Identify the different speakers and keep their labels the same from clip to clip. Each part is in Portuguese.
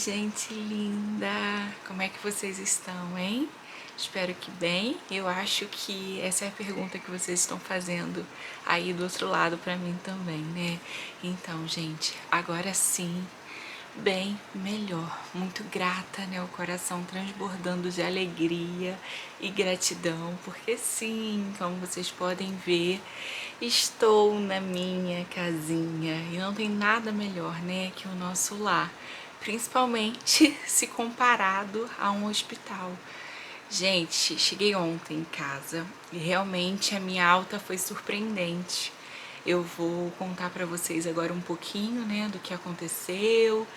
Speaker 1: gente linda! Como é que vocês estão, hein? Espero que bem. Eu acho que essa é a pergunta que vocês estão fazendo aí do outro lado pra mim também, né? Então, gente, agora sim, bem melhor. Muito grata, né? O coração transbordando de alegria e gratidão, porque sim, como vocês podem ver, estou na minha casinha e não tem nada melhor, né, que o nosso lar, principalmente se comparado a um hospital. Gente, cheguei ontem em casa e realmente a minha alta foi surpreendente. Eu vou contar para vocês agora um pouquinho, né, do que aconteceu,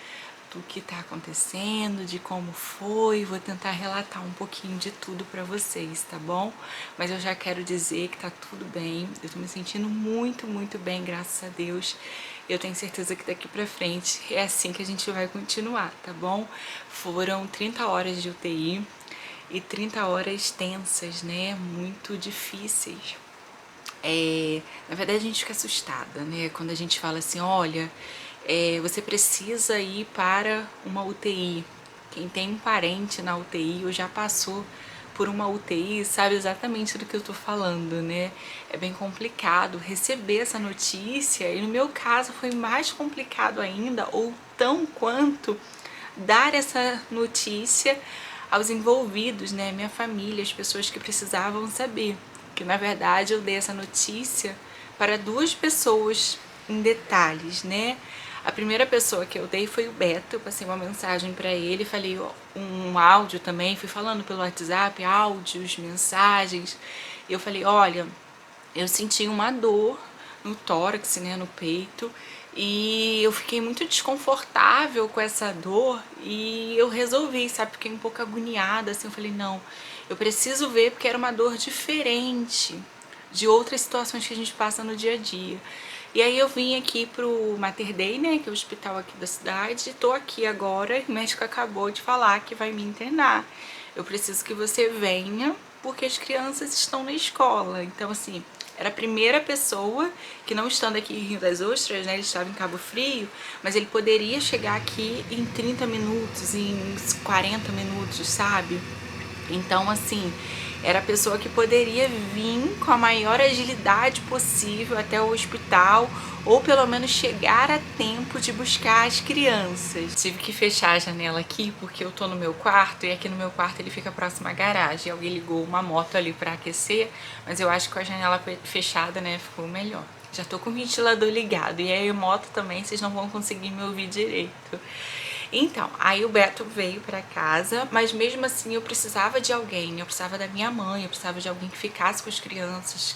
Speaker 1: do que tá acontecendo, de como foi. Vou tentar relatar um pouquinho de tudo para vocês, tá bom? Mas eu já quero dizer que tá tudo bem. Eu tô me sentindo muito bem, graças a Deus. Eu tenho certeza que daqui pra frente é assim que a gente vai continuar, tá bom? Foram 30 horas de UTI e 30 horas tensas, né? Muito difíceis. Na verdade a gente fica assustada, né? Quando a gente fala assim, olha, você precisa ir para uma UTI. Quem tem um parente na UTI ou já passou por uma UTI sabe exatamente do que eu tô falando, né? É bem complicado receber essa notícia e no meu caso foi mais complicado ainda, ou tão quanto, dar essa notícia aos envolvidos, né? Minha família, as pessoas que precisavam saber. Que na verdade eu dei essa notícia para duas pessoas em detalhes, né? A primeira pessoa que eu dei foi o Beto. Eu passei uma mensagem para ele, falei um áudio também, fui falando pelo WhatsApp, áudios, mensagens. E eu falei, olha, eu senti uma dor no tórax, né, no peito, e eu fiquei muito desconfortável com essa dor e eu resolvi, sabe, fiquei um pouco agoniada, assim, eu falei, não, eu preciso ver porque era uma dor diferente de outras situações que a gente passa no dia a dia. E aí eu vim aqui pro Mater Dei, né, que é o hospital aqui da cidade, e tô aqui agora, o médico acabou de falar que vai me internar. Eu preciso que você venha, porque as crianças estão na escola. Então, assim, era a primeira pessoa que, não estando aqui em Rio das Ostras, né, ele estava em Cabo Frio, mas ele poderia chegar aqui em 30 minutos, em 40 minutos, sabe? Então, assim, era a pessoa que poderia vir com a maior agilidade possível até o hospital, ou pelo menos chegar a tempo de buscar as crianças. Tive que fechar a janela aqui porque eu tô no meu quarto e aqui no meu quarto ele fica próximo à garagem. Alguém ligou uma moto ali para aquecer, mas eu acho que com a janela fechada, né, ficou melhor. Já tô com o ventilador ligado e aí a moto também, vocês não vão conseguir me ouvir direito. Então, aí o Beto veio pra casa, mas mesmo assim eu precisava de alguém, eu precisava da minha mãe, eu precisava de alguém que ficasse com as crianças,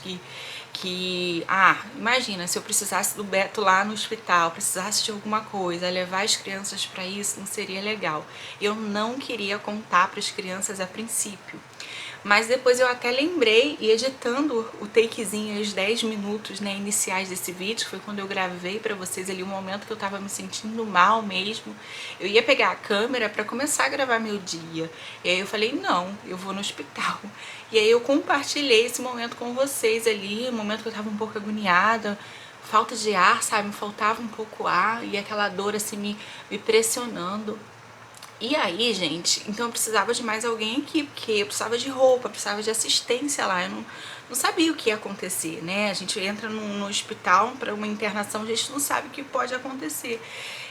Speaker 1: imagina, se eu precisasse do Beto lá no hospital, precisasse de alguma coisa, levar as crianças pra isso, não seria legal. Eu não queria contar para as crianças a princípio. Mas depois eu até lembrei, e editando o takezinho, os 10 minutos, né, iniciais desse vídeo, foi quando eu gravei pra vocês ali, o momento que eu tava me sentindo mal mesmo. Eu ia pegar a câmera pra começar a gravar meu dia. E aí eu falei, não, eu vou no hospital. E aí eu compartilhei esse momento com vocês ali, um momento que eu tava um pouco agoniada, falta de ar, sabe, me faltava um pouco ar, e aquela dor assim me pressionando. E aí, gente, então eu precisava de mais alguém aqui, porque eu precisava de roupa, precisava de assistência lá, eu não sabia o que ia acontecer, né? A gente entra no hospital para uma internação, a gente não sabe o que pode acontecer.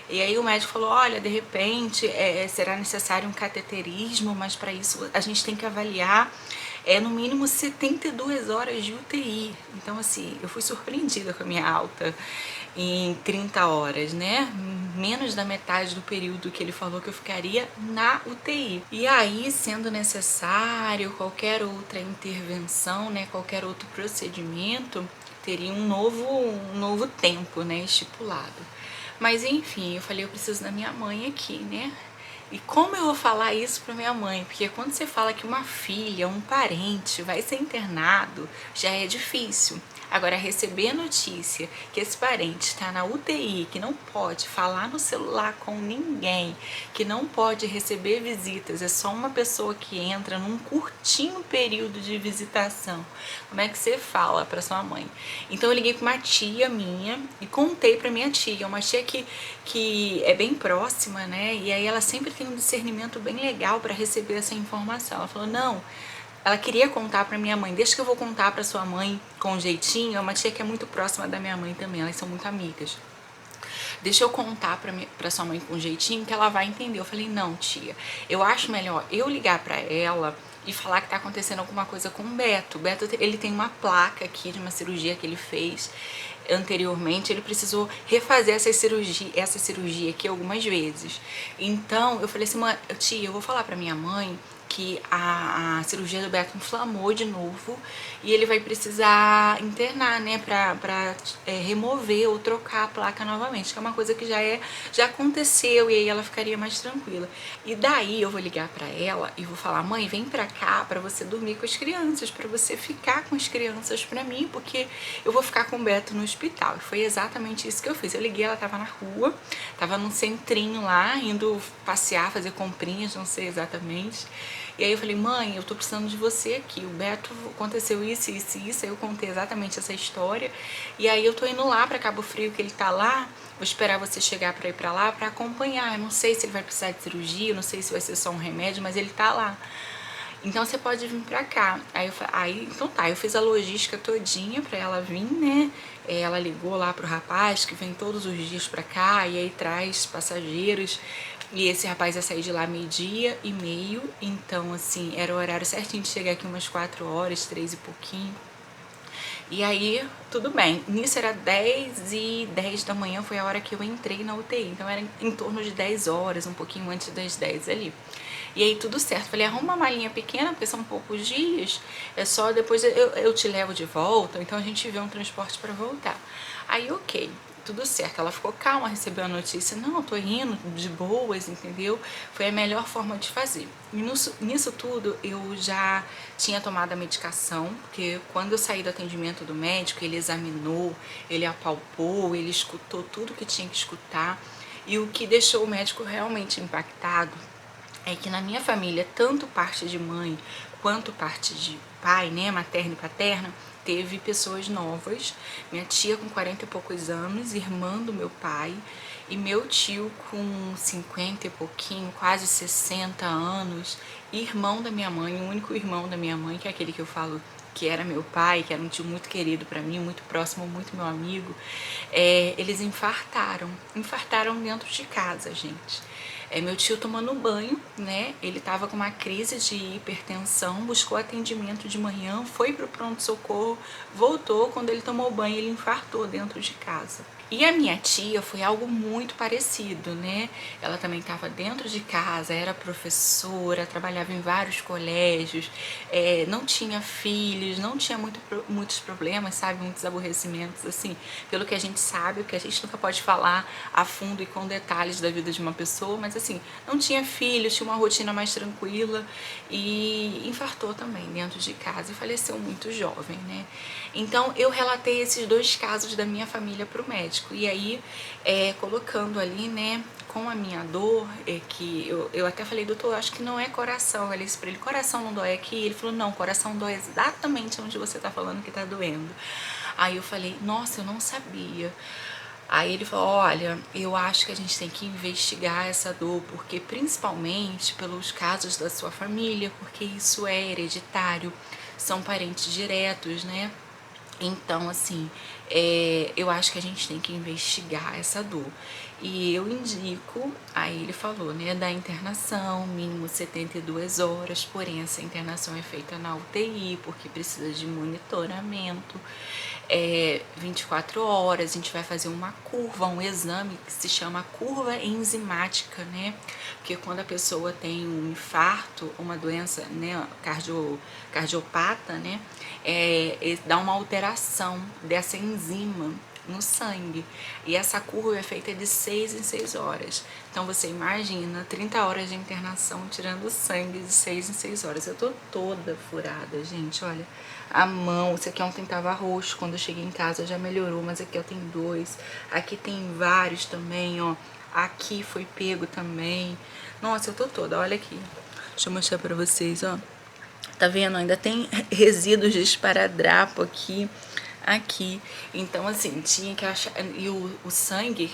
Speaker 1: E aí o médico falou, olha, de repente será necessário um cateterismo, mas para isso a gente tem que avaliar no mínimo 72 horas de UTI. Então, assim, eu fui surpreendida com a minha alta em 30 horas, né? Menos da metade do período que ele falou que eu ficaria na UTI. E aí, sendo necessário qualquer outra intervenção, né, qualquer outro procedimento, teria um novo tempo, né, estipulado. Mas enfim, eu falei, eu preciso da minha mãe aqui, né? E como eu vou falar isso pra minha mãe? Porque quando você fala que uma filha, um parente vai ser internado, já é difícil. Agora, receber a notícia que esse parente está na UTI, que não pode falar no celular com ninguém, que não pode receber visitas, é só uma pessoa que entra num curtinho período de visitação. Como é que você fala para sua mãe? Então eu liguei para uma tia minha e contei para minha tia, uma tia que é bem próxima, né? E aí ela sempre tem um discernimento bem legal para receber essa informação. Ela falou: "Não, ela queria contar pra minha mãe, deixa que eu vou contar pra sua mãe com jeitinho". É uma tia que é muito próxima da minha mãe também, elas são muito amigas. "Deixa eu contar pra sua mãe com jeitinho que ela vai entender". Eu falei: "Não, tia, eu acho melhor eu ligar pra ela e falar que tá acontecendo alguma coisa com o Beto. O Beto, ele tem uma placa aqui de uma cirurgia que ele fez anteriormente, ele precisou refazer essa cirurgia aqui algumas vezes. Então, eu falei assim: tia, eu vou falar pra minha mãe que a cirurgia do Beto inflamou de novo e ele vai precisar internar, né, pra remover ou trocar a placa novamente, que é uma coisa que já aconteceu, e aí ela ficaria mais tranquila. E daí eu vou ligar pra ela e vou falar: mãe, vem pra cá pra você dormir com as crianças, pra você ficar com as crianças pra mim, porque eu vou ficar com o Beto no hospital". E foi exatamente isso que eu fiz. Eu liguei, ela tava na rua, tava num centrinho lá, indo passear, fazer comprinhas, não sei exatamente. E aí eu falei: mãe, eu tô precisando de você aqui, o Beto, aconteceu isso, isso e isso. Aí eu contei exatamente essa história. E aí eu tô indo lá pra Cabo Frio, que ele tá lá, vou esperar você chegar pra ir pra lá pra acompanhar. Eu não sei se ele vai precisar de cirurgia, eu não sei se vai ser só um remédio, mas ele tá lá. Então você pode vir pra cá. Aí eu falei: então tá, eu fiz a logística todinha pra ela vir, né? Ela ligou lá pro rapaz que vem todos os dias pra cá e aí traz passageiros. E esse rapaz ia sair de lá 12h30, então assim, era o horário certinho de chegar aqui umas 4 horas, 3 e pouquinho. E aí, tudo bem. Nisso era 10h10 da manhã, foi a hora que eu entrei na UTI. Então era em torno de 10 horas, um pouquinho antes das 10 ali. E aí tudo certo. Falei: arruma uma malinha pequena, porque são poucos dias. É só depois eu te levo de volta, então a gente vê um transporte para voltar. Aí, ok. Tudo certo, ela ficou calma, recebeu a notícia: não, eu tô indo de boas, entendeu? Foi a melhor forma de fazer. E nisso tudo eu já tinha tomado a medicação, porque quando eu saí do atendimento do médico, ele examinou, ele apalpou, ele escutou tudo que tinha que escutar. E o que deixou o médico realmente impactado é que na minha família, tanto parte de mãe quanto parte de pai, né, materno e paterno, teve pessoas novas. Minha tia com 40 e poucos anos, irmã do meu pai, e meu tio com 50 e pouquinho, quase 60 anos, irmão da minha mãe, o único irmão da minha mãe, que é aquele que eu falo que era meu pai, que era um tio muito querido para mim, muito próximo, muito meu amigo. Eles infartaram dentro de casa, gente. Meu tio tomando banho, né? Ele tava com uma crise de hipertensão, buscou atendimento de manhã, foi pro pronto-socorro, voltou. Quando ele tomou banho, ele infartou dentro de casa. E a minha tia foi algo muito parecido, né? Ela também estava dentro de casa, era professora, trabalhava em vários colégios, não tinha filhos, não tinha muitos problemas, sabe? Muitos aborrecimentos, assim, pelo que a gente sabe, o que a gente nunca pode falar a fundo e com detalhes da vida de uma pessoa, mas assim, não tinha filhos, tinha uma rotina mais tranquila e infartou também dentro de casa e faleceu muito jovem, né? Então eu relatei esses dois casos da minha família para o médico. E aí, colocando ali, né, com a minha dor, que eu até falei: doutor, acho que não é coração. Eu falei isso pra ele: coração não dói aqui? Ele falou: não, coração dói exatamente onde você tá falando que tá doendo. Aí eu falei: nossa, eu não sabia. Aí ele falou: olha, eu acho que a gente tem que investigar essa dor, porque principalmente pelos casos da sua família, porque isso é hereditário, são parentes diretos, né? Então, assim, eu acho que a gente tem que investigar essa dor. E eu indico, aí ele falou, né, da internação, mínimo 72 horas, porém essa internação é feita na UTI, porque precisa de monitoramento. 24 horas, a gente vai fazer uma curva, um exame que se chama curva enzimática, né? Porque quando a pessoa tem um infarto, uma doença, né, cardiopata, né, dá uma alteração dessa enzima no sangue. E essa curva é feita de 6 em 6 horas. Então você imagina 30 horas de internação tirando sangue de 6 em 6 horas. Eu tô toda furada, gente, olha. A mão, esse aqui ontem tava roxo, quando eu cheguei em casa já melhorou, mas aqui eu tenho 2. Aqui tem vários também, ó. Aqui foi pego também. Nossa, eu tô toda, olha aqui. Deixa eu mostrar pra vocês, ó. Tá vendo? Ainda tem resíduos de esparadrapo aqui. Então, assim, tinha que achar... E o sangue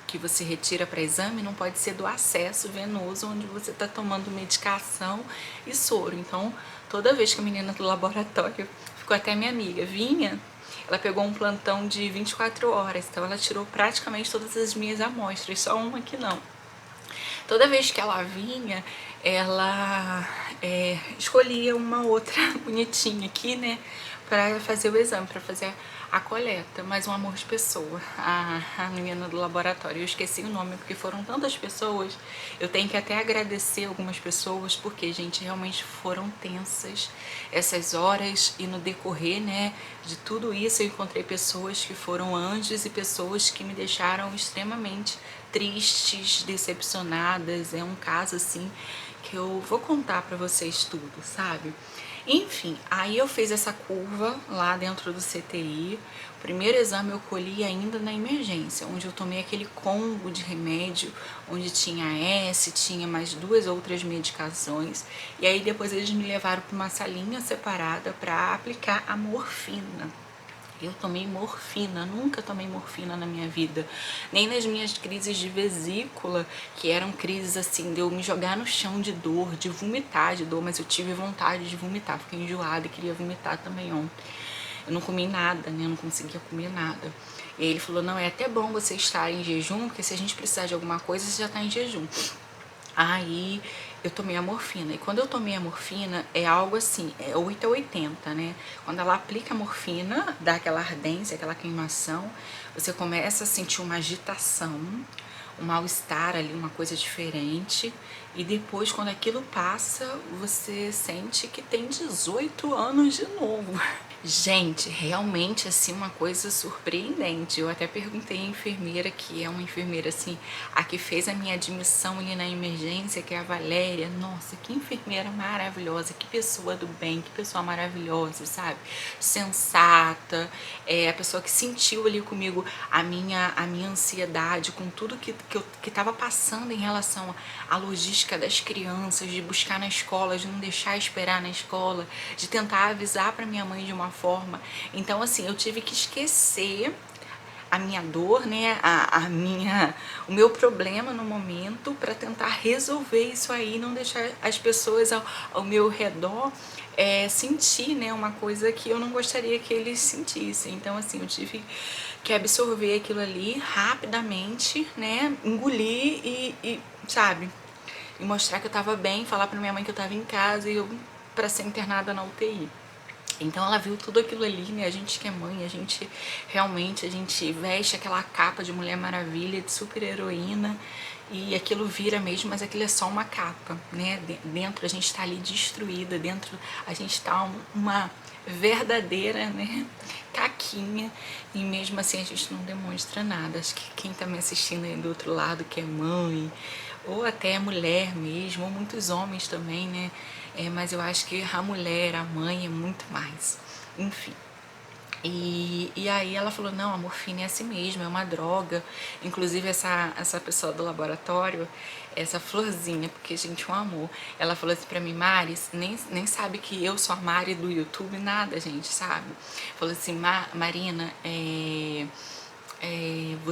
Speaker 1: que você retira para exame não pode ser do acesso venoso, onde você tá tomando medicação e soro. Então, toda vez que a menina do laboratório, ficou até minha amiga, vinha, ela pegou um plantão de 24 horas. Então, ela tirou praticamente todas as minhas amostras, só uma que não. Toda vez que ela vinha, ela escolhia uma outra bonitinha aqui, né, para fazer o exame, para fazer a coleta. Mas um amor de pessoa, a menina do laboratório. Eu esqueci o nome porque foram tantas pessoas. Eu tenho que até agradecer algumas pessoas porque, gente, realmente foram tensas essas horas, e no decorrer, né, de tudo isso eu encontrei pessoas que foram anjos e pessoas que me deixaram extremamente tristes, decepcionadas. É um caso assim que eu vou contar pra vocês tudo, sabe? Enfim, aí eu fiz essa curva lá dentro do CTI. O primeiro exame eu colhi ainda na emergência, onde eu tomei aquele combo de remédio, onde tinha S, tinha mais 2 outras medicações. E aí depois eles me levaram para uma salinha separada para aplicar a morfina. Eu tomei morfina, nunca tomei morfina na minha vida. Nem nas minhas crises de vesícula, que eram crises assim, de eu me jogar no chão de dor, de vomitar de dor, mas eu tive vontade de vomitar, fiquei enjoada e queria vomitar também ontem. Eu não comi nada, né? Eu não conseguia comer nada. E ele falou, não, é até bom você estar em jejum, porque se a gente precisar de alguma coisa, você já está em jejum. Aí eu tomei a morfina. E quando eu tomei a morfina, é algo assim, é 8 a 80, né? Quando ela aplica a morfina, dá aquela ardência, aquela queimação, você começa a sentir uma agitação, um mal-estar ali, uma coisa diferente. E depois, quando aquilo passa, você sente que tem 18 anos de novo. Gente, realmente, assim, uma coisa surpreendente. Eu até perguntei à enfermeira, que é uma enfermeira, assim, a que fez a minha admissão ali na emergência, que é a Valéria. Nossa, que enfermeira maravilhosa, que pessoa do bem, que pessoa maravilhosa, sabe? Sensata, a pessoa que sentiu ali comigo a minha ansiedade, com tudo que tava passando em relação à logística das crianças, de buscar na escola, de não deixar esperar na escola, de tentar avisar para minha mãe de uma forma. Então, assim, eu tive que esquecer a minha dor, né, o meu problema no momento, para tentar resolver isso aí, não deixar as pessoas ao meu redor sentir, né, uma coisa que eu não gostaria que eles sentissem. Então, assim, eu tive que absorver aquilo ali rapidamente, né, engolir e sabe, e mostrar que eu tava bem, falar pra minha mãe que eu tava em casa e eu para ser internada na UTI. Então ela viu tudo aquilo ali, né? A gente que é mãe, a gente veste aquela capa de Mulher Maravilha, de super heroína, e aquilo vira mesmo, mas aquilo é só uma capa, né? Dentro a gente tá ali destruída, dentro a gente tá uma verdadeira, né, caquinha, e mesmo assim a gente não demonstra nada. Acho que quem tá me assistindo aí do outro lado, que é mãe, ou até mulher mesmo, ou muitos homens também, né? Mas eu acho que a mulher, a mãe é muito mais. Enfim. E aí ela falou, não, a morfina é assim mesmo, é uma droga. Inclusive essa pessoa do laboratório, essa florzinha, porque, gente, um amor. Ela falou assim pra mim, Mari, nem sabe que eu sou a Mari do YouTube, nada, gente, sabe? Falou assim, Marina,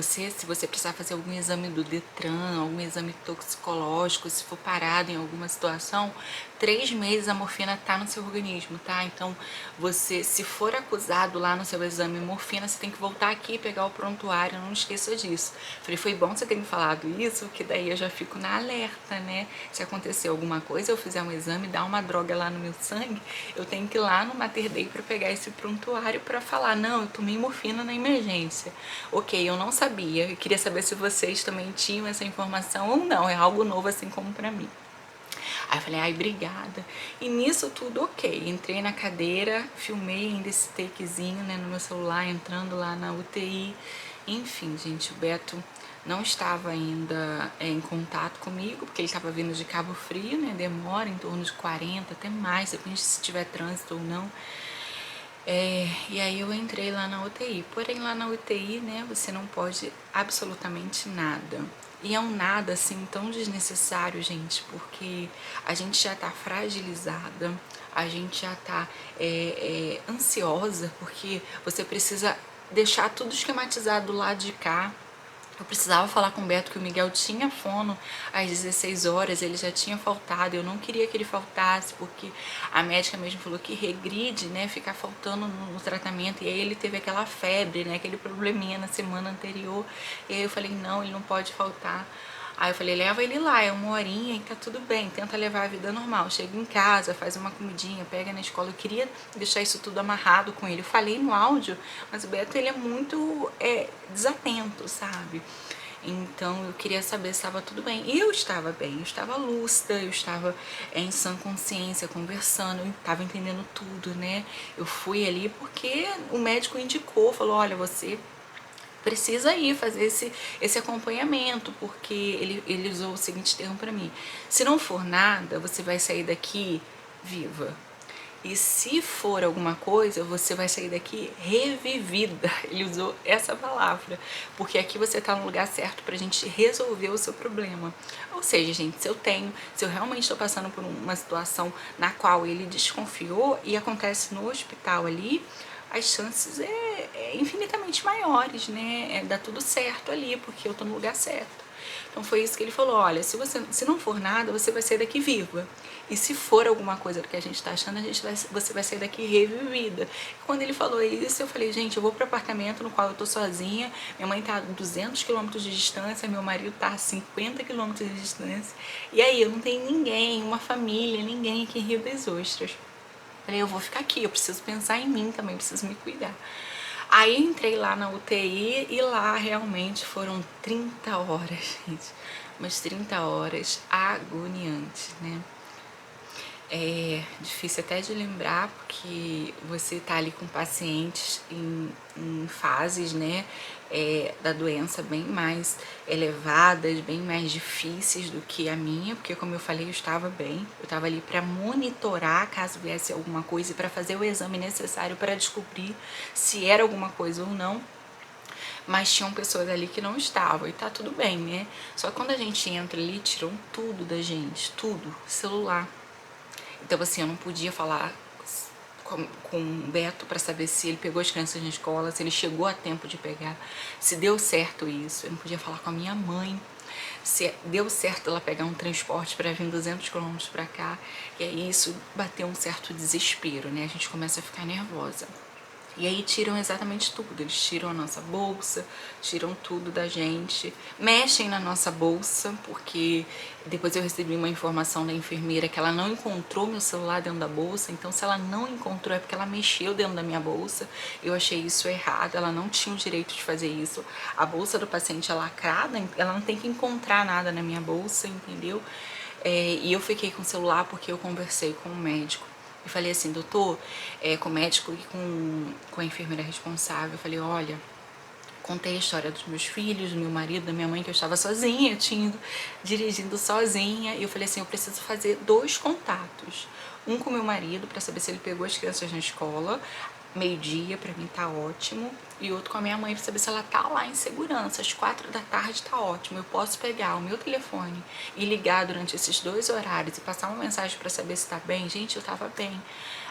Speaker 1: se você precisar fazer algum exame do Detran, algum exame toxicológico, se for parado em alguma situação, 3 meses a morfina tá no seu organismo, tá? Então, você, se for acusado lá no seu exame morfina, você tem que voltar aqui e pegar o prontuário, não esqueça disso. Falei, foi bom você ter me falado isso, que daí eu já fico na alerta, né? Se acontecer alguma coisa, eu fizer um exame, dar uma droga lá no meu sangue, eu tenho que ir lá no Mater Dei pra pegar esse prontuário pra falar, não, eu tomei morfina na emergência. Ok, eu não sabia, eu queria saber se vocês também tinham essa informação ou não, é algo novo assim como pra mim. Aí eu falei, ai, obrigada. E nisso tudo, ok. Entrei na cadeira, filmei ainda esse takezinho, né, no meu celular, entrando lá na UTI. Enfim, gente, o Beto não estava ainda em contato comigo, porque ele estava vindo de Cabo Frio, né, demora em torno de 40, até mais, depende se tiver trânsito ou não. E aí eu entrei lá na UTI. Porém, lá na UTI, né, você não pode absolutamente nada. E é um nada, assim, tão desnecessário, gente, porque a gente já tá fragilizada, a gente já tá ansiosa, porque você precisa deixar tudo esquematizado do lado de cá. Eu precisava falar com o Beto que o Miguel tinha fono às 16 horas, ele já tinha faltado, eu não queria que ele faltasse, porque a médica mesmo falou que regride, né, ficar faltando no tratamento, e aí ele teve aquela febre, né, aquele probleminha na semana anterior, e aí eu falei, não, ele não pode faltar. Aí eu falei, leva ele lá, é 1 horinha e tá tudo bem, tenta levar a vida normal. Chega em casa, faz uma comidinha, pega na escola. Eu queria deixar isso tudo amarrado com ele. Eu falei no áudio, mas o Beto, ele é muito desatento, sabe? Então eu queria saber se estava tudo bem. E eu estava bem, eu estava lúcida, eu estava em sã consciência, conversando, eu estava entendendo tudo, né? Eu fui ali porque o médico indicou, falou, olha, você precisa ir fazer esse acompanhamento, porque ele usou o seguinte termo para mim: se não for nada, você vai sair daqui viva. E se for alguma coisa, você vai sair daqui revivida. Ele usou essa palavra, porque aqui você tá no lugar certo pra gente resolver o seu problema. Ou seja, gente, se eu realmente estou passando por uma situação na qual ele desconfiou e acontece no hospital ali, as chances é infinitamente maiores, né? Dá tudo certo ali, porque eu tô no lugar certo. Então foi isso que ele falou, olha, se não for nada, você vai sair daqui viva. E se for alguma coisa do que a gente tá achando, você vai sair daqui revivida. E quando ele falou isso, eu falei, gente, eu vou pro apartamento no qual eu tô sozinha, minha mãe tá a 200 quilômetros de distância, meu marido tá a 50 quilômetros de distância. E aí, eu não tenho ninguém, uma família, ninguém aqui em Rio das Ostras. Falei, eu vou ficar aqui, eu preciso pensar em mim também, preciso me cuidar. Aí entrei lá na UTI e lá realmente foram 30 horas, gente. Umas 30 horas agoniantes, né? É difícil até de lembrar, porque você tá ali com pacientes em fases, né, da doença bem mais elevadas, bem mais difíceis do que a minha, porque como eu falei, eu estava bem, eu estava ali para monitorar caso viesse alguma coisa e para fazer o exame necessário para descobrir se era alguma coisa ou não. Mas tinham pessoas ali que não estavam, e tá tudo bem, né? Só que quando a gente entra ali, tiram tudo da gente, tudo, celular. Então, assim, eu não podia falar com o Beto para saber se ele pegou as crianças na escola, se ele chegou a tempo de pegar, se deu certo isso. Eu não podia falar com a minha mãe, se deu certo ela pegar um transporte para vir 200 quilômetros para cá. E aí isso bateu um certo desespero, né? A gente começa a ficar nervosa. E aí tiram exatamente tudo, eles tiram a nossa bolsa, tiram tudo da gente, mexem na nossa bolsa, porque depois eu recebi uma informação da enfermeira que ela não encontrou meu celular dentro da bolsa, então se ela não encontrou é porque ela mexeu dentro da minha bolsa, eu achei isso errado, ela não tinha o direito de fazer isso, a bolsa do paciente é lacrada, ela não tem que encontrar nada na minha bolsa, entendeu? E eu fiquei com o celular porque eu conversei com o médico. Eu falei assim, doutor, com o médico e com a enfermeira responsável, eu falei, olha, contei a história dos meus filhos, do meu marido, da minha mãe, que eu estava sozinha, eu tinha ido dirigindo sozinha, e eu falei assim, eu preciso fazer 2 contatos. Um com meu marido, para saber se ele pegou as crianças na escola, meio-dia, pra mim tá ótimo, e outro com a minha mãe pra saber se ela tá lá em segurança, às 4 da tarde tá ótimo, eu posso pegar o meu telefone e ligar durante esses 2 horários e passar uma mensagem pra saber se tá bem. Gente, eu tava bem.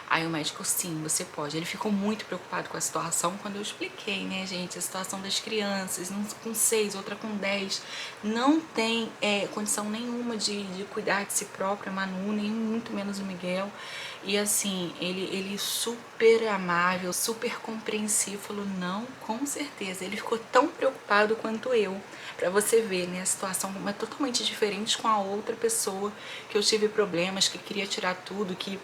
Speaker 1: Aí o médico, sim, você pode. Ele ficou muito preocupado com a situação quando eu expliquei, né, gente, a situação das crianças, um com 6, outra com 10, não tem condição nenhuma de cuidar de si própria, a Manu, nem muito menos o Miguel. E assim, ele super amável, super compreensivo, falou, não, com certeza. Ele ficou tão preocupado quanto eu, pra você ver, né, a situação é totalmente diferente com a outra pessoa que eu tive problemas, que queria tirar tudo, que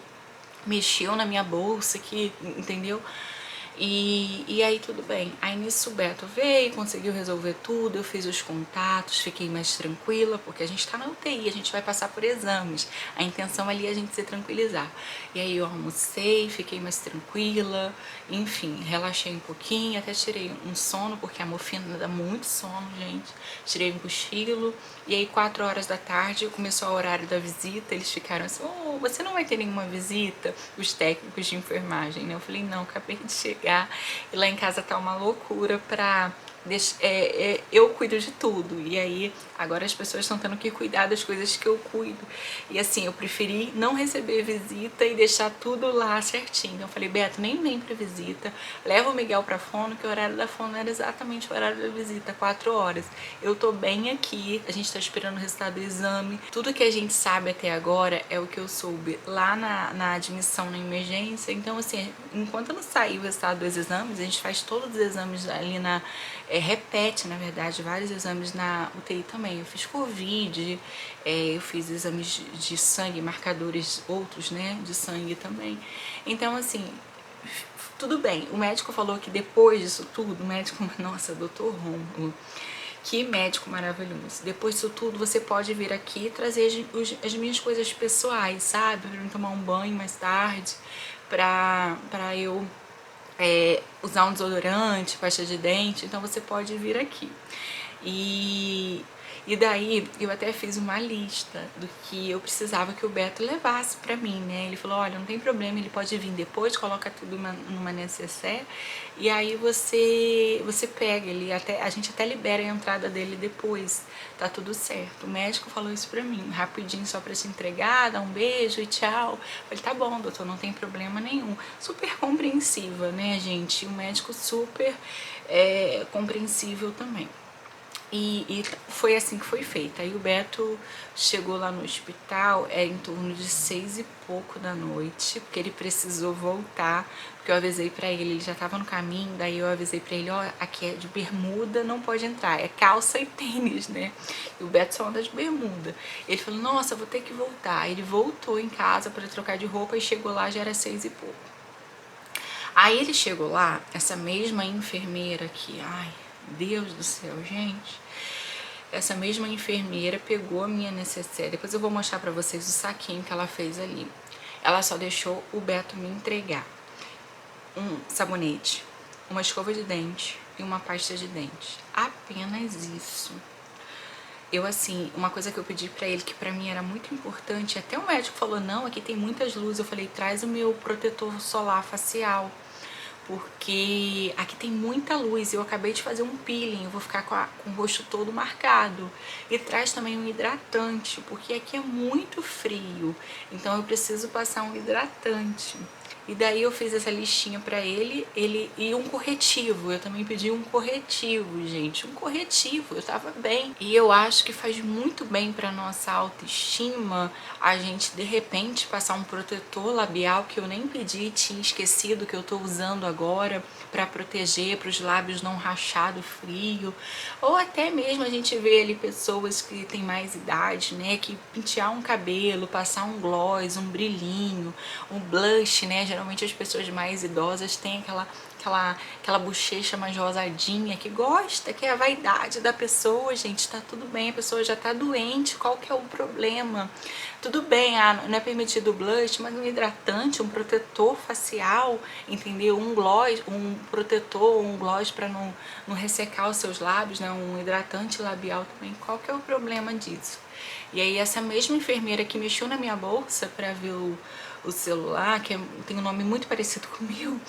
Speaker 1: mexeu na minha bolsa, que, entendeu? E aí tudo bem. Aí nisso o Beto veio, conseguiu resolver tudo, eu fiz os contatos, fiquei mais tranquila, porque a gente tá na UTI, a gente vai passar por exames. A intenção ali é a gente se tranquilizar. E aí eu almocei, fiquei mais tranquila, enfim, relaxei um pouquinho, até tirei um sono, porque a morfina dá muito sono, gente. Tirei um cochilo, e aí 4 horas da tarde começou o horário da visita, eles ficaram assim, oh, você não vai ter nenhuma visita? Os técnicos de enfermagem, né? Eu falei, não, acabei de chegar e lá em casa tá uma loucura pra... eu cuido de tudo, e aí agora as pessoas estão tendo que cuidar das coisas que eu cuido, e assim, eu preferi não receber visita e deixar tudo lá certinho. Então eu falei, Beto, nem vem pra visita, leva o Miguel pra fono, que o horário da fono era exatamente o horário da visita, 4 horas. Eu tô bem aqui, a gente tá esperando o resultado do exame, tudo que a gente sabe até agora é o que eu soube lá na admissão na emergência. Então assim, enquanto não sair o resultado dos exames, a gente faz todos os exames ali repete, na verdade, vários exames na UTI também. Eu fiz Covid, eu fiz exames de sangue, marcadores outros, né, de sangue também. Então, assim, tudo bem. O médico falou que depois disso tudo, o médico, nossa, doutor Romulo, que médico maravilhoso. Depois disso tudo, você pode vir aqui e trazer as minhas coisas pessoais, sabe? Pra eu tomar um banho mais tarde, pra eu usar um desodorante, pasta de dente, então você pode vir aqui. E daí eu até fiz uma lista do que eu precisava que o Beto levasse pra mim, né? Ele falou, olha, não tem problema, ele pode vir depois, coloca tudo numa necessaire e aí você pega, a gente até libera a entrada dele depois, tá tudo certo. O médico falou isso pra mim, rapidinho só pra te entregar, dar um beijo e tchau. Eu falei, tá bom, doutor, não tem problema nenhum. Super compreensiva, né, gente? O médico super compreensível também. E foi assim que foi feito. Aí o Beto chegou lá no hospital em torno de 6 e pouco da noite, porque ele precisou voltar, porque eu avisei pra ele já tava no caminho, daí eu avisei pra ele, ó, aqui é de bermuda, não pode entrar, é calça e tênis, né? E o Beto só anda de bermuda. Ele falou, nossa, vou ter que voltar. Ele voltou em casa pra trocar de roupa e chegou lá, já era 6 e pouco. Aí ele chegou lá, essa mesma enfermeira que, ai, Deus do céu, gente, essa mesma enfermeira pegou a minha necessaire, depois eu vou mostrar pra vocês o saquinho que ela fez ali. Ela só deixou o Beto me entregar um sabonete, uma escova de dente e uma pasta de dente. Apenas isso. Eu, assim, uma coisa que eu pedi pra ele, que pra mim era muito importante, até o médico falou, não, aqui tem muitas luzes, eu falei, traz o meu protetor solar facial, porque aqui tem muita luz, eu acabei de fazer um peeling, eu vou ficar com o rosto todo marcado. E traz também um hidratante, porque aqui é muito frio, então eu preciso passar um hidratante. E daí eu fiz essa listinha pra ele e um corretivo. Eu também pedi um corretivo, gente, um corretivo. Eu tava bem. E eu acho que faz muito bem pra nossa autoestima a gente de repente passar um protetor labial que eu nem pedi, tinha esquecido, que eu tô usando agora pra proteger, para os lábios não rachar do frio. Ou até mesmo a gente vê ali pessoas que têm mais idade, né, que pentear um cabelo, passar um gloss, um brilhinho, um blush, né? Geralmente as pessoas mais idosas têm aquela bochecha mais rosadinha, que gosta, que é a vaidade da pessoa, gente, tá tudo bem, a pessoa já tá doente, qual que é o problema? Tudo bem, não é permitido o blush, mas um hidratante, um protetor facial, entendeu? Um gloss, um protetor, um gloss pra não ressecar os seus lábios, né? Um hidratante labial também, qual que é o problema disso? E aí essa mesma enfermeira que mexeu na minha bolsa pra ver o celular, que tem um nome muito parecido com o meu,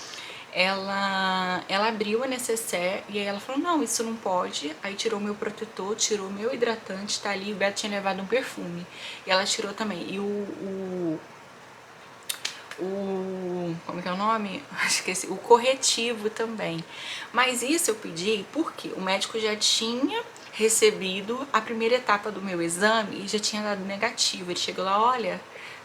Speaker 1: ela abriu a necessaire e aí ela falou, não, isso não pode. Aí tirou meu protetor, tirou meu hidratante, tá ali, o Beto tinha levado um perfume. E ela tirou também. E como é que é o nome? Esqueci, o corretivo também. Mas isso eu pedi porque o médico já tinha recebido a primeira etapa do meu exame e já tinha dado negativo. Ele chegou lá, olha,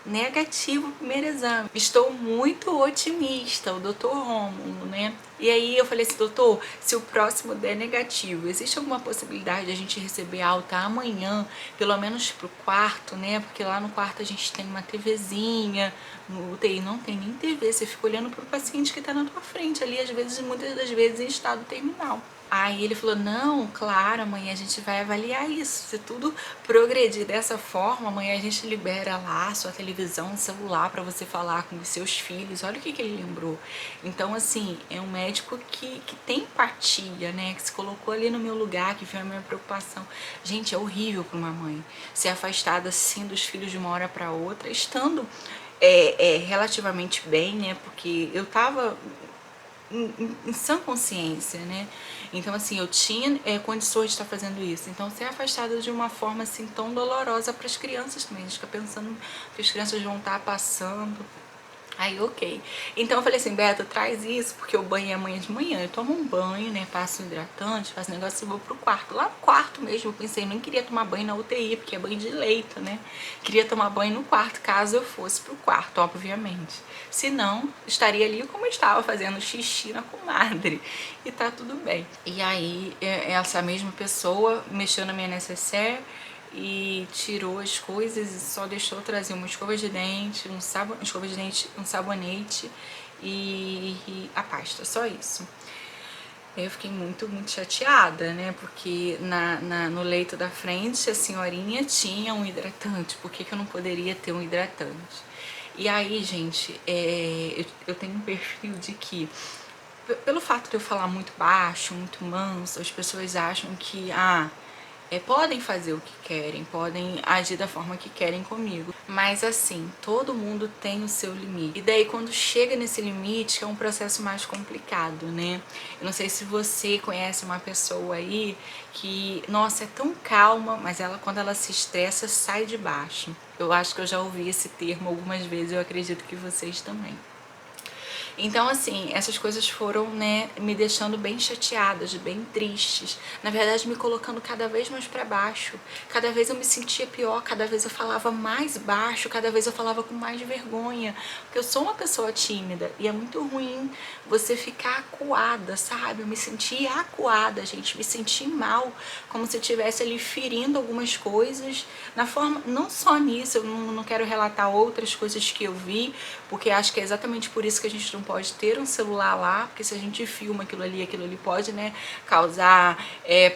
Speaker 1: negativo o primeiro exame. Estou muito otimista, o doutor Rômulo, né? E aí eu falei assim, doutor, se o próximo der negativo, existe alguma possibilidade de a gente receber alta amanhã, pelo menos pro quarto, né? Porque lá no quarto a gente tem uma TVzinha, no UTI não tem nem TV, você fica olhando pro paciente que tá na tua frente ali, às vezes, muitas das vezes em estado terminal. Aí ele falou, não, claro, amanhã a gente vai avaliar isso. Se tudo progredir dessa forma, amanhã a gente libera lá sua televisão, celular para você falar com os seus filhos. Olha o que ele lembrou. Então, assim, é um médico que tem empatia, né? Que se colocou ali no meu lugar, que viu a minha preocupação. Gente, é horrível para uma mãe ser afastada assim dos filhos de uma hora para outra, estando relativamente bem, né? Porque eu tava em sã consciência, né? Então, assim, eu tinha condições de estar fazendo isso. Então, ser afastada de uma forma assim tão dolorosa para as crianças também. A gente fica pensando que as crianças vão estar passando. Aí, ok. Então eu falei assim, Beto, traz isso, porque eu banho é amanhã de manhã. Eu tomo um banho, né, passo um hidratante, faço negócio e vou pro quarto. Lá no quarto mesmo, eu pensei, não queria tomar banho na UTI, porque é banho de leito, né? Queria tomar banho no quarto, caso eu fosse pro quarto, obviamente. Se não, estaria ali como eu estava, fazendo xixi na comadre. E tá tudo bem. E aí, essa mesma pessoa mexeu na minha necessaire, e tirou as coisas e só deixou trazer uma escova de dente, um sabonete e a pasta, só isso. Eu fiquei muito chateada, né? Porque no leito da frente a senhorinha tinha um hidratante, por que eu não poderia ter um hidratante? E aí, gente, eu tenho um perfil de que, pelo fato de eu falar muito baixo, muito manso, as pessoas acham que, podem fazer o que querem, podem agir da forma que querem comigo. Mas assim, todo mundo tem o seu limite. E daí quando chega nesse limite, é um processo mais complicado, né? Eu não sei se você conhece uma pessoa aí que, nossa, é tão calma, mas ela, quando ela se estressa, sai de baixo. Eu acho que eu já ouvi esse termo algumas vezes, eu acredito que vocês também. Então, assim, essas coisas foram, né, me deixando bem chateadas, bem tristes. Na verdade, me colocando cada vez mais para baixo. Cada vez eu me sentia pior, cada vez eu falava mais baixo, cada vez eu falava com mais vergonha. Porque eu sou uma pessoa tímida e é muito ruim você ficar acuada, sabe? Eu me senti acuada, gente, me senti mal, como se eu estivesse ali ferindo algumas coisas. Na forma, não só nisso, eu não quero relatar outras coisas que eu vi, porque acho que é exatamente por isso que a gente não pode ter um celular lá, porque se a gente filma aquilo ali pode, né, causar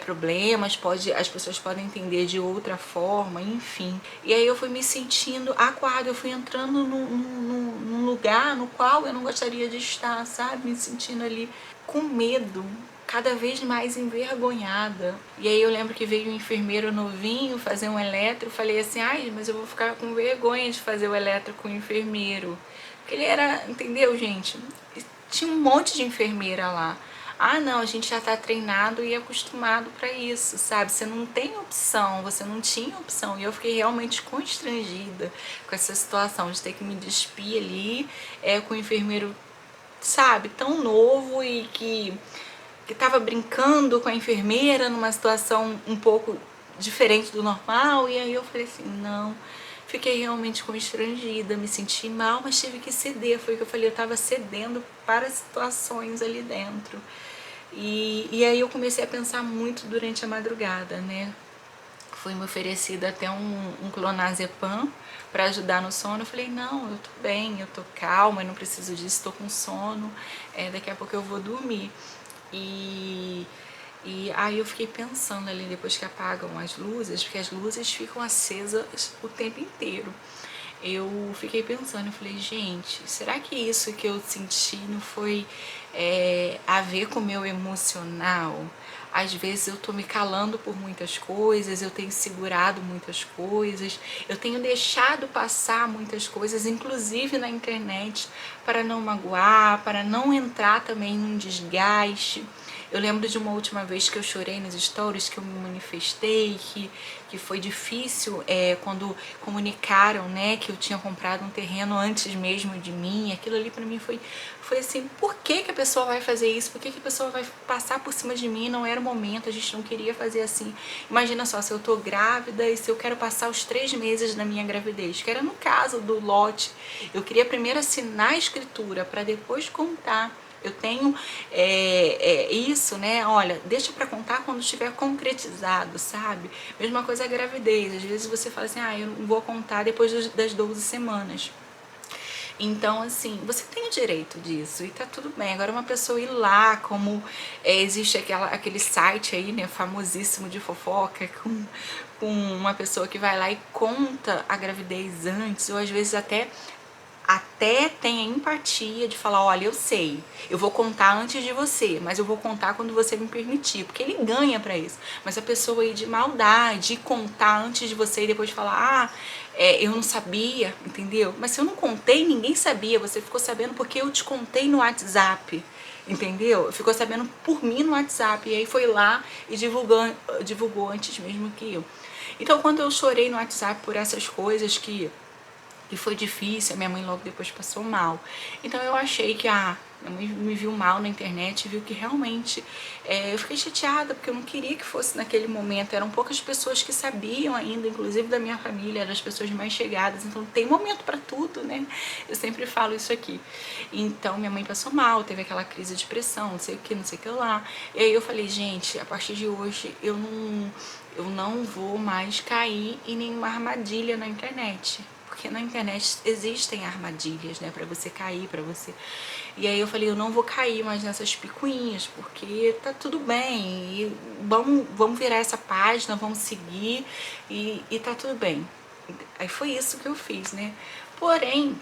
Speaker 1: problemas, as pessoas podem entender de outra forma, enfim. E aí eu fui me sentindo acuada, eu fui entrando num lugar no qual eu não gostaria de estar, sabe? Me sentindo ali com medo, cada vez mais envergonhada. E aí eu lembro que veio um enfermeiro novinho fazer um eletro, falei assim, ai, mas eu vou ficar com vergonha de fazer o eletro com o enfermeiro. Porque ele era, entendeu, gente? Tinha um monte de enfermeira lá. Ah, não, a gente já tá treinado e acostumado para isso, sabe? Você não tem opção, você não tinha opção. E eu fiquei realmente constrangida com essa situação de ter que me despir ali com o enfermeiro, sabe, tão novo e que tava brincando com a enfermeira numa situação um pouco diferente do normal. E aí eu falei assim, não. Fiquei realmente constrangida, me senti mal, mas tive que ceder. Foi o que eu falei, eu tava cedendo para situações ali dentro. E aí eu comecei a pensar muito durante a madrugada, né? Foi me oferecido até um clonazepam para ajudar no sono. Eu falei, não, eu tô bem, eu tô calma, eu não preciso disso, tô com sono, daqui a pouco eu vou dormir. E aí eu fiquei pensando ali, depois que apagam as luzes, porque as luzes ficam acesas o tempo inteiro. Eu fiquei pensando, eu falei, gente, será que isso que eu senti não foi a ver com o meu emocional? Às vezes eu tô me calando por muitas coisas, eu tenho segurado muitas coisas, eu tenho deixado passar muitas coisas, inclusive na internet, para não magoar, para não entrar também num desgaste. Eu lembro de uma última vez que eu chorei nos stories, que eu me manifestei, que foi difícil quando comunicaram, né, que eu tinha comprado um terreno antes mesmo de mim. Aquilo ali pra mim foi assim, por que a pessoa vai fazer isso? Por que a pessoa vai passar por cima de mim? Não era o momento, a gente não queria fazer assim. Imagina só, se eu tô grávida e se eu quero passar os 3 meses da minha gravidez, que era no caso do lote, eu queria primeiro assinar a escritura para depois contar. Eu tenho isso, né? Olha, deixa pra contar quando estiver concretizado, sabe? Mesma coisa a gravidez. Às vezes você fala assim, eu não vou contar depois das 12 semanas. Então, assim, você tem o direito disso e tá tudo bem. Agora, uma pessoa ir lá, como existe aquele site aí, né, famosíssimo de fofoca, com uma pessoa que vai lá e conta a gravidez antes, ou às vezes até tem a empatia de falar, olha, eu sei, eu vou contar antes de você, mas eu vou contar quando você me permitir, porque ele ganha pra isso. Mas a pessoa aí de maldade, contar antes de você e depois falar, eu não sabia, entendeu? Mas se eu não contei, ninguém sabia, você ficou sabendo porque eu te contei no WhatsApp, entendeu? Ficou sabendo por mim no WhatsApp, e aí foi lá e divulgou antes mesmo que eu. Então, quando eu chorei no WhatsApp por essas coisas que foi difícil, a minha mãe logo depois passou mal. Então eu achei que minha mãe me viu mal na internet, viu que realmente eu fiquei chateada, porque eu não queria que fosse naquele momento. Eram poucas pessoas que sabiam ainda, inclusive da minha família, eram as pessoas mais chegadas. Então tem momento pra tudo, né? Eu sempre falo isso aqui. Então minha mãe passou mal, teve aquela crise de pressão, não sei o que, não sei o que lá. E aí eu falei, gente, a partir de hoje eu não vou mais cair em nenhuma armadilha na internet. Porque na internet existem armadilhas, né, pra você cair, pra você... E aí eu falei, eu não vou cair mais nessas picuinhas, porque tá tudo bem, e vamos virar essa página, vamos seguir, e tá tudo bem. Aí foi isso que eu fiz, né. Porém,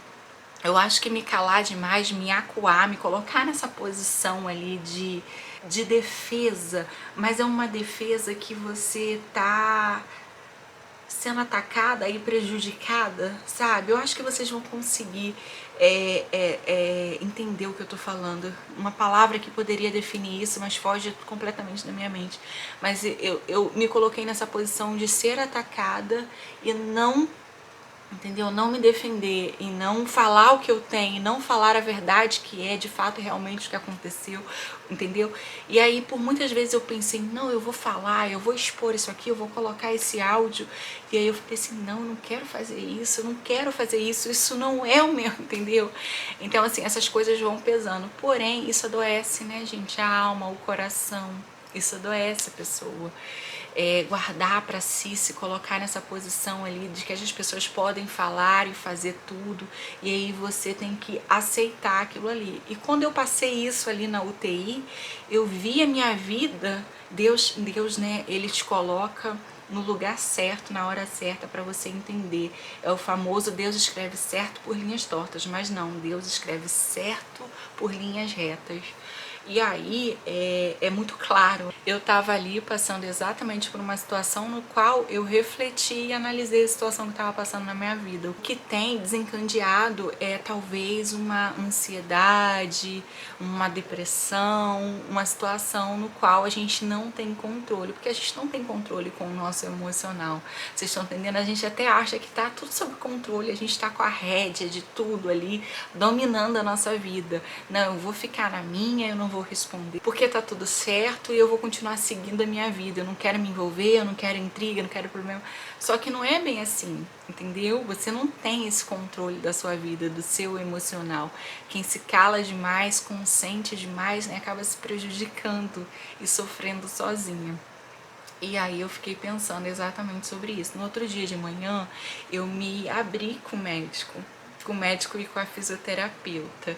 Speaker 1: eu acho que me calar demais, me acuar, me colocar nessa posição ali de defesa, mas é uma defesa que você tá sendo atacada e prejudicada, sabe? Eu acho que vocês vão conseguir entender o que eu tô falando. Uma palavra que poderia definir isso, mas foge completamente da minha mente. Mas eu me coloquei nessa posição de ser atacada e não, entendeu? Não me defender e não falar o que eu tenho, não falar a verdade que é de fato realmente o que aconteceu, entendeu? E aí por muitas vezes eu pensei, não, eu vou falar, eu vou expor isso aqui, eu vou colocar esse áudio. E aí eu falei assim, não, eu não quero fazer isso, eu não quero fazer isso, isso não é o meu, entendeu? Então assim, essas coisas vão pesando. Porém, isso adoece, né, gente? A alma, o coração, isso adoece a pessoa. Guardar para si, se colocar nessa posição ali de que as pessoas podem falar e fazer tudo, e aí você tem que aceitar aquilo ali. E quando eu passei isso ali na UTI, eu vi a minha vida, Deus, né, ele te coloca no lugar certo, na hora certa, para você entender. É o famoso Deus escreve certo por linhas tortas, mas não, Deus escreve certo por linhas retas. E aí é muito claro. Eu estava ali passando exatamente por uma situação no qual eu refleti e analisei a situação que estava passando na minha vida. O que tem desencadeado é talvez uma ansiedade, uma depressão, uma situação no qual a gente não tem controle, porque a gente não tem controle com o nosso emocional. Vocês estão entendendo? A gente até acha que tá tudo sob controle, a gente tá com a rédea de tudo ali, dominando a nossa vida. Não, eu vou ficar na minha, eu não vou responder, porque tá tudo certo e eu vou continuar seguindo a minha vida. Eu não quero me envolver, eu não quero intriga, eu não quero problema. Só que não é bem assim, entendeu? Você não tem esse controle da sua vida, do seu emocional. Quem se cala demais, consente demais, né, acaba se prejudicando e sofrendo sozinha. E aí eu fiquei pensando exatamente sobre isso. No outro dia de manhã, eu me abri com o médico e com a fisioterapeuta.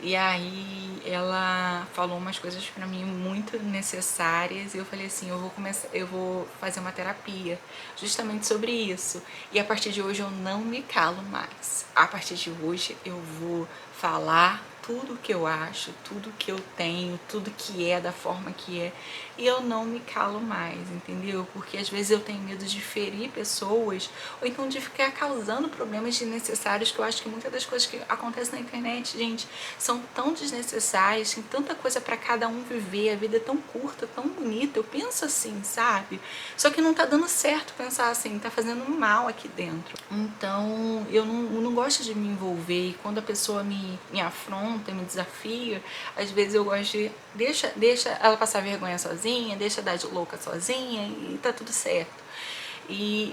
Speaker 1: E aí ela falou umas coisas pra mim muito necessárias e eu falei assim, eu vou fazer uma terapia justamente sobre isso. E a partir de hoje eu não me calo mais. A partir de hoje eu vou falar tudo que eu acho, tudo que eu tenho, tudo que é da forma que é, e eu não me calo mais, entendeu? Porque às vezes eu tenho medo de ferir pessoas, ou então de ficar causando problemas desnecessários, que eu acho que muitas das coisas que acontecem na internet, gente, são tão desnecessárias, tem tanta coisa para cada um viver, a vida é tão curta, tão bonita, eu penso assim, sabe? Só que não tá dando certo pensar assim, tá fazendo mal aqui dentro. Então, eu não gosto de me envolver, e quando a pessoa me afronta, me desafia, às vezes eu gosto de deixa ela passar vergonha sozinha, deixa dar de louca sozinha e tá tudo certo.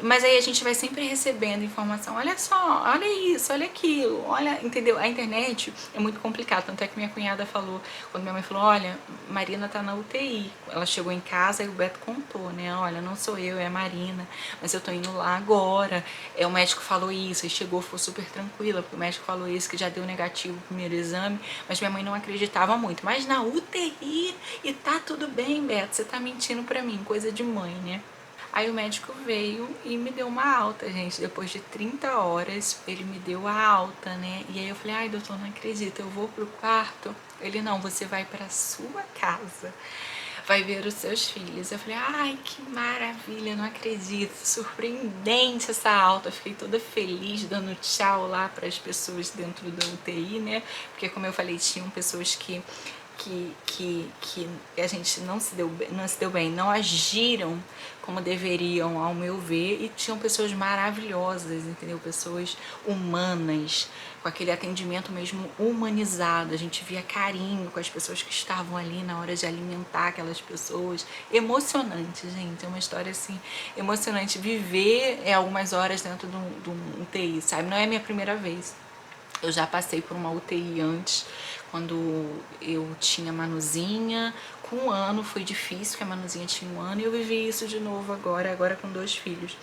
Speaker 1: Mas aí a gente vai sempre recebendo informação, olha só, olha isso, olha aquilo, olha, entendeu? A internet é muito complicado, tanto é que minha cunhada falou, quando minha mãe falou, olha, Marina tá na UTI, ela chegou em casa e o Beto contou, né, olha, não sou eu, é a Marina, mas eu tô indo lá agora, o médico falou isso, e chegou, ficou super tranquila, porque o médico falou isso, que já deu negativo o primeiro exame, mas minha mãe não acreditava muito, mas na UTI, e tá tudo bem, Beto, você tá mentindo pra mim, coisa de mãe, né? Aí o médico veio e me deu uma alta, gente. Depois de 30 horas, ele me deu a alta, né? E aí eu falei, ai, doutor, não acredito, eu vou pro quarto? Ele, não, você vai pra sua casa, vai ver os seus filhos. Eu falei, ai, que maravilha, não acredito, surpreendente essa alta. Eu fiquei toda feliz, dando tchau lá para as pessoas dentro da UTI, né? Porque, como eu falei, tinham pessoas que a gente não se deu bem, não agiram como deveriam, ao meu ver, e tinham pessoas maravilhosas, entendeu? Pessoas humanas, com aquele atendimento mesmo humanizado, a gente via carinho com as pessoas que estavam ali na hora de alimentar aquelas pessoas, emocionante, gente, é uma história assim, emocionante, viver algumas horas dentro de um UTI, sabe? Não é a minha primeira vez. Eu já passei por uma UTI antes, quando eu tinha Manuzinha, com 1 ano foi difícil, porque a Manuzinha tinha 1 ano, e eu vivi isso de novo agora com 2 filhos.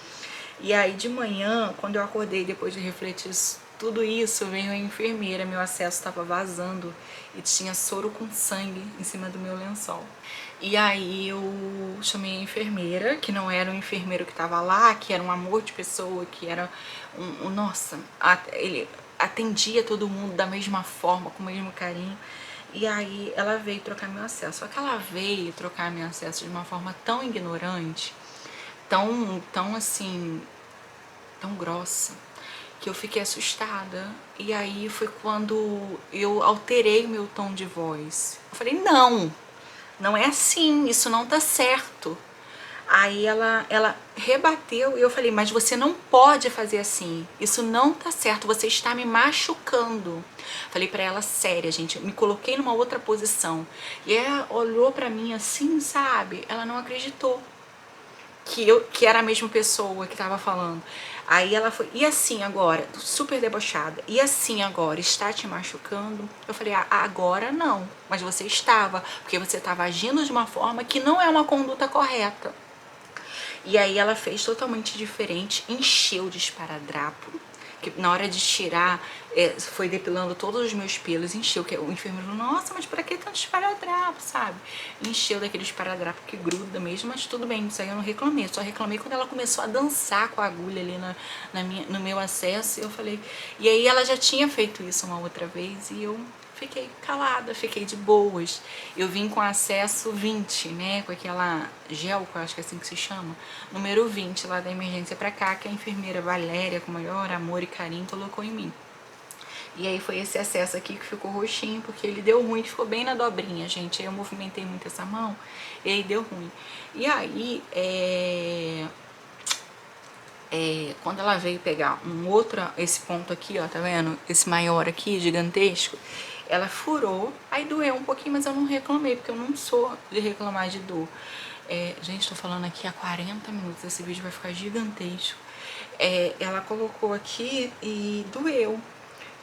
Speaker 1: E aí de manhã, quando eu acordei, depois de refletir tudo isso, veio a enfermeira, meu acesso estava vazando e tinha soro com sangue em cima do meu lençol. E aí eu chamei a enfermeira, que não era o enfermeiro que estava lá, que era um amor de pessoa, que era nossa, ele atendia todo mundo da mesma forma, com o mesmo carinho. E aí ela veio trocar meu acesso. Só que ela veio trocar meu acesso de uma forma tão ignorante, tão assim, tão grossa, que eu fiquei assustada. E aí foi quando eu alterei o meu tom de voz. Eu falei, não é assim, isso não tá certo. Aí ela rebateu e eu falei, mas você não pode fazer assim, isso não tá certo, você está me machucando. Falei pra ela, séria, gente, me coloquei numa outra posição. E ela olhou pra mim assim, sabe? Ela não acreditou que era a mesma pessoa que tava falando. Aí ela foi, e assim agora? Super debochada. E assim agora? Está te machucando? Eu falei, agora não. Mas você estava, porque você estava agindo de uma forma que não é uma conduta correta. E aí ela fez totalmente diferente, encheu de esparadrapo, que na hora de tirar, foi depilando todos os meus pelos, encheu, que o enfermeiro falou, nossa, mas pra que tanto esparadrapo, sabe? Encheu daquele esparadrapo que gruda mesmo, mas tudo bem, isso aí eu não reclamei, só reclamei quando ela começou a dançar com a agulha ali no meu acesso, e eu falei, e aí ela já tinha feito isso uma outra vez, e eu fiquei calada, fiquei de boas. Eu vim com acesso 20, né, com aquela gel, que eu acho que é assim que se chama, número 20 lá da emergência pra cá, que a enfermeira Valéria, com o maior amor e carinho, colocou em mim. E aí foi esse acesso aqui que ficou roxinho, porque ele deu ruim, ficou bem na dobrinha, gente. Aí eu movimentei muito essa mão, e aí deu ruim. E aí, quando ela veio pegar esse ponto aqui, ó, tá vendo? Esse maior aqui, gigantesco, ela furou, aí doeu um pouquinho, mas eu não reclamei, porque eu não sou de reclamar de dor. Gente, tô falando aqui há 40 minutos, esse vídeo vai ficar gigantesco. Ela colocou aqui e doeu.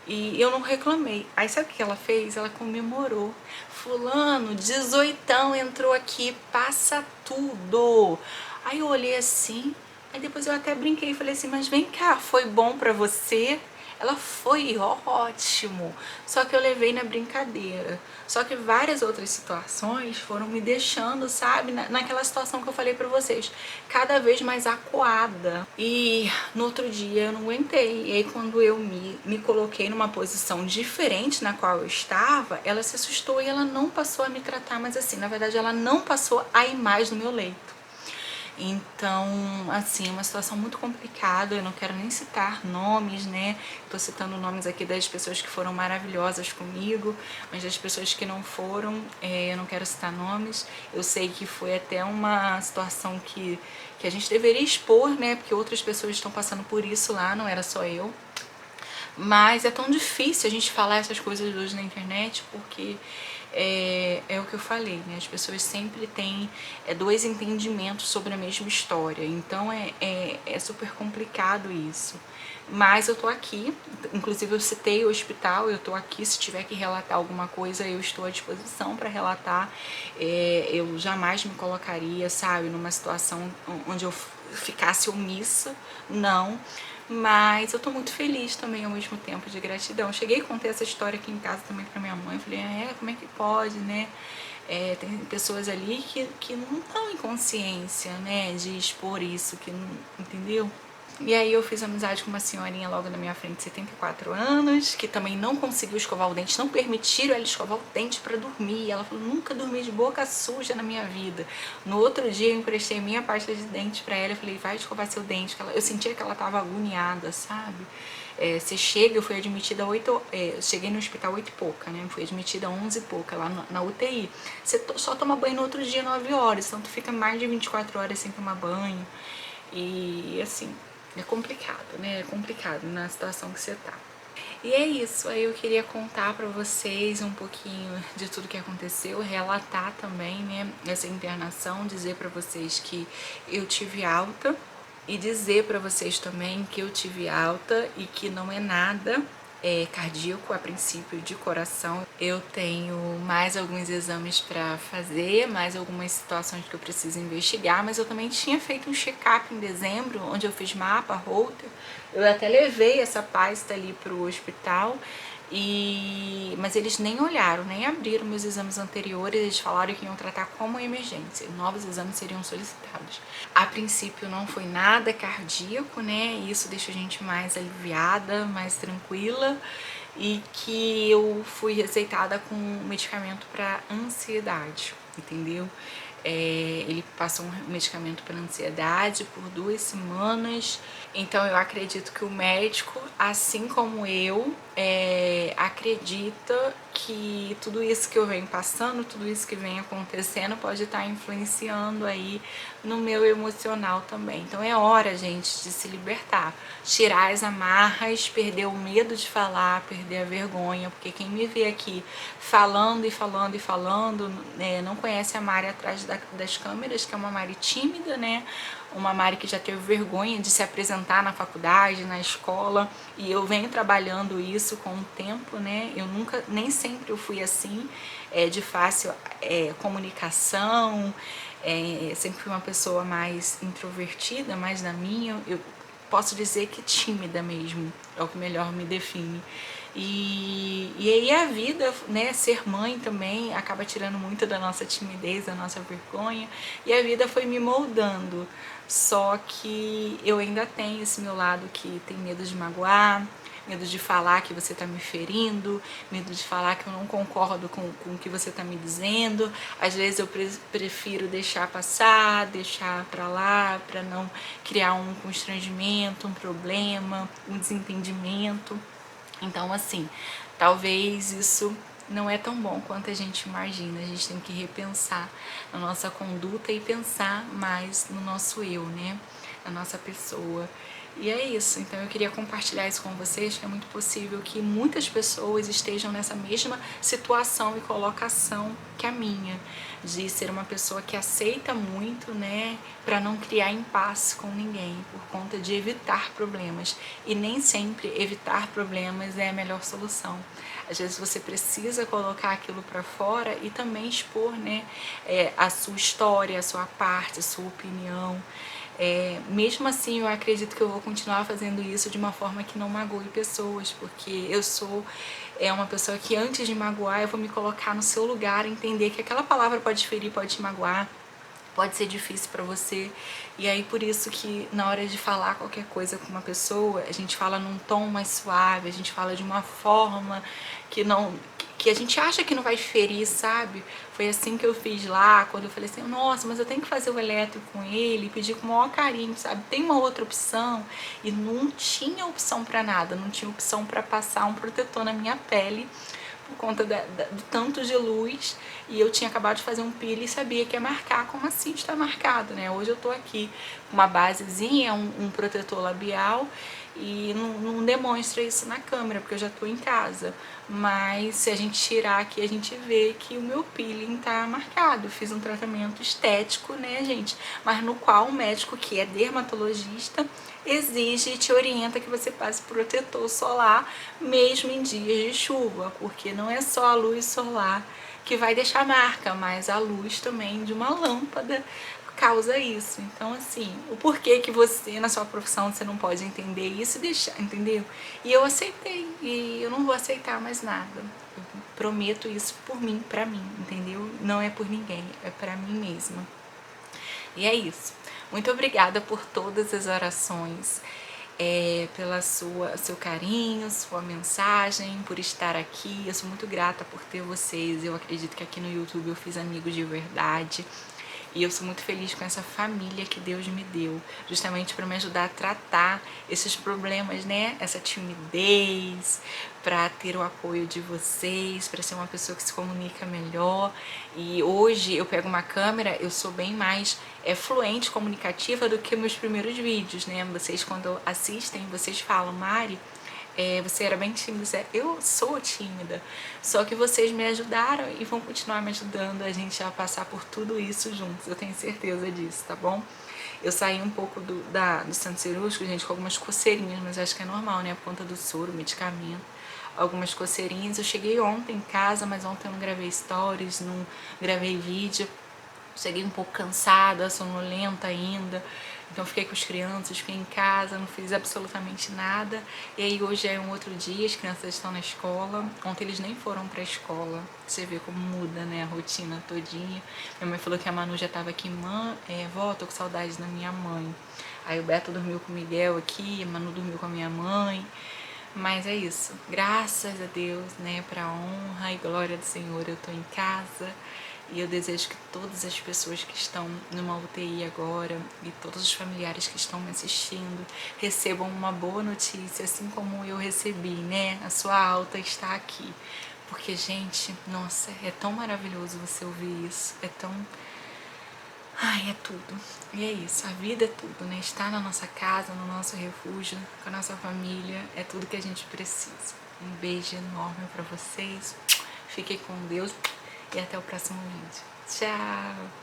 Speaker 1: E eu não reclamei. Aí sabe o que ela fez? Ela comemorou. Fulano, 18ão, entrou aqui, passa tudo. Aí eu olhei assim, aí depois eu até brinquei e falei assim, mas vem cá, foi bom pra você? ela foi ótimo, só que eu levei na brincadeira. Só que várias outras situações foram me deixando, sabe, naquela situação que eu falei pra vocês, cada vez mais acuada. E no outro dia eu não aguentei. E aí quando eu me coloquei numa posição diferente na qual eu estava, ela se assustou e ela não passou a me tratar mais assim. Na verdade, ela não passou a ir mais no meu leito. Então, assim, é uma situação muito complicada, eu não quero nem citar nomes, né? Tô citando nomes aqui das pessoas que foram maravilhosas comigo, mas das pessoas que não foram, eu não quero citar nomes. Eu sei que foi até uma situação que a gente deveria expor, né? Porque outras pessoas estão passando por isso lá, não era só eu. Mas é tão difícil a gente falar essas coisas hoje na internet, porque é o que eu falei, né? As pessoas sempre têm dois entendimentos sobre a mesma história, então é super complicado isso. Mas eu tô aqui, inclusive eu citei o hospital, eu tô aqui, se tiver que relatar alguma coisa, eu estou à disposição para relatar. Eu jamais me colocaria, sabe, numa situação onde eu ficasse omissa, não. Mas eu tô muito feliz também ao mesmo tempo, de gratidão. Cheguei a contar essa história aqui em casa também pra minha mãe. Falei, como é que pode, né? Tem pessoas ali que não estão em consciência, né, de expor isso, que não, entendeu? E aí eu fiz amizade com uma senhorinha logo na minha frente, de 74 anos, que também não conseguiu escovar o dente, não permitiram ela escovar o dente pra dormir. Ela falou, nunca dormi de boca suja na minha vida. No outro dia eu emprestei minha pasta de dente pra ela, eu falei, vai escovar seu dente. Eu sentia que ela tava agoniada, sabe? Você chega, eu fui admitida cheguei no hospital 8 e pouca, né? Fui admitida 11 e pouca, lá na UTI. Você só toma banho no outro dia 9 horas, então tu fica mais de 24 horas sem tomar banho. E assim, é complicado, né? É complicado na situação que você tá. E é isso, aí eu queria contar pra vocês um pouquinho de tudo que aconteceu, relatar também, né, essa internação, dizer pra vocês que eu tive alta e dizer pra vocês também que eu tive alta e que não é nada cardíaco, a princípio, de coração. Eu tenho mais alguns exames para fazer, mais algumas situações que eu preciso investigar, mas eu também tinha feito um check-up em dezembro, onde eu fiz mapa, Holter. Eu até levei essa pasta ali pro hospital, mas eles nem olharam, nem abriram meus exames anteriores, eles falaram que iam tratar como emergência, novos exames seriam solicitados. A princípio não foi nada cardíaco, né, e isso deixa a gente mais aliviada, mais tranquila, e que eu fui receitada com um medicamento para ansiedade, entendeu? Ele passou um medicamento para ansiedade por 2 semanas. Então eu acredito que o médico, assim como eu, acredita que tudo isso que eu venho passando, tudo isso que vem acontecendo pode estar influenciando aí no meu emocional também. Então é hora, gente, de se libertar, tirar as amarras, perder o medo de falar, perder a vergonha, porque quem me vê aqui falando e falando e falando, né, não conhece a Mari atrás das câmeras, que é uma Mari tímida, né? Uma Mari que já teve vergonha de se apresentar na faculdade, na escola, e eu venho trabalhando isso com o tempo, né? Eu nunca, nem sempre eu fui assim, de fácil comunicação, sempre fui uma pessoa mais introvertida, mais na minha, eu posso dizer que tímida mesmo, é o que melhor me define. E aí a vida, né, ser mãe também acaba tirando muito da nossa timidez, da nossa vergonha, e a vida foi me moldando. Só que eu ainda tenho esse meu lado que tem medo de magoar, medo de falar que você tá me ferindo, medo de falar que eu não concordo com o que você tá me dizendo. Às vezes eu prefiro deixar passar, deixar pra lá, pra não criar um constrangimento, um problema, um desentendimento. Então, assim, talvez isso não é tão bom quanto a gente imagina. A gente tem que repensar na nossa conduta e pensar mais no nosso eu, né? Na nossa pessoa. E é isso, então eu queria compartilhar isso com vocês, que é muito possível que muitas pessoas estejam nessa mesma situação e colocação que a minha, de ser uma pessoa que aceita muito, né, para não criar impasse com ninguém, por conta de evitar problemas. E nem sempre evitar problemas é a melhor solução. Às vezes você precisa colocar aquilo para fora e também expor, né, a sua história, a sua parte, a sua opinião. Mesmo assim, eu acredito que eu vou continuar fazendo isso de uma forma que não magoe pessoas, porque eu sou uma pessoa que antes de magoar, eu vou me colocar no seu lugar, entender que aquela palavra pode ferir, pode te magoar, pode ser difícil para você. E aí por isso que na hora de falar qualquer coisa com uma pessoa, a gente fala num tom mais suave, a gente fala de uma forma que não que a gente acha que não vai ferir, sabe? Foi assim que eu fiz lá, quando eu falei assim, nossa, mas eu tenho que fazer o elétrico com ele, pedir com o maior carinho, sabe? Tem uma outra opção? E não tinha opção para nada, não tinha opção para passar um protetor na minha pele, por conta do tanto de luz, e eu tinha acabado de fazer um peeling e sabia que ia marcar como assim está marcado, né? Hoje eu tô aqui com uma basezinha, um protetor labial, e não demonstra isso na câmera, porque eu já tô em casa. Mas se a gente tirar aqui, a gente vê que o meu peeling tá marcado. Eu fiz um tratamento estético, né, gente? Mas no qual o médico, que é dermatologista, exige e te orienta que você passe protetor solar mesmo em dias de chuva, porque não é só a luz solar que vai deixar marca, mas a luz também de uma lâmpada causa isso. Então, assim, o porquê que você, na sua profissão, você não pode entender isso e deixar, entendeu? E eu aceitei, e eu não vou aceitar mais nada. Eu prometo isso por mim, pra mim, entendeu? Não é por ninguém, é pra mim mesma. E é isso. Muito obrigada por todas as orações, pela seu carinho, sua mensagem, por estar aqui. Eu sou muito grata por ter vocês. Eu acredito que aqui no YouTube eu fiz amigos de verdade. E eu sou muito feliz com essa família que Deus me deu, justamente para me ajudar a tratar esses problemas, né? Essa timidez, para ter o apoio de vocês, para ser uma pessoa que se comunica melhor. E hoje eu pego uma câmera, eu sou bem mais fluente, comunicativa do que meus primeiros vídeos, né? Vocês quando assistem, vocês falam, Mari, você era bem tímida, eu sou tímida, só que vocês me ajudaram e vão continuar me ajudando a gente a passar por tudo isso juntos, eu tenho certeza disso, tá bom? Eu saí um pouco do centro cirúrgico, gente, com algumas coceirinhas, mas acho que é normal, né, por conta do soro, medicamento, algumas coceirinhas. Eu cheguei ontem em casa, mas ontem eu não gravei stories, não gravei vídeo, cheguei um pouco cansada, sonolenta ainda, então fiquei com as crianças, fiquei em casa, não fiz absolutamente nada. E aí hoje é um outro dia, as crianças estão na escola. Ontem eles nem foram pra escola. Você vê como muda, né, a rotina todinha. Minha mãe falou que a Manu já tava aqui, vó, tô com saudade da minha mãe. Aí o Beto dormiu com o Miguel aqui, a Manu dormiu com a minha mãe. Mas é isso, graças a Deus, né, pra honra e glória do Senhor, eu tô em casa. E eu desejo que todas as pessoas que estão numa UTI agora e todos os familiares que estão me assistindo recebam uma boa notícia, assim como eu recebi, né? A sua alta está aqui. Porque, gente, nossa, é tão maravilhoso você ouvir isso. É tão... Ai, é tudo. E é isso, a vida é tudo, né? Estar na nossa casa, no nosso refúgio, com a nossa família, é tudo que a gente precisa. Um beijo enorme pra vocês. Fiquem com Deus e até o próximo vídeo. Tchau!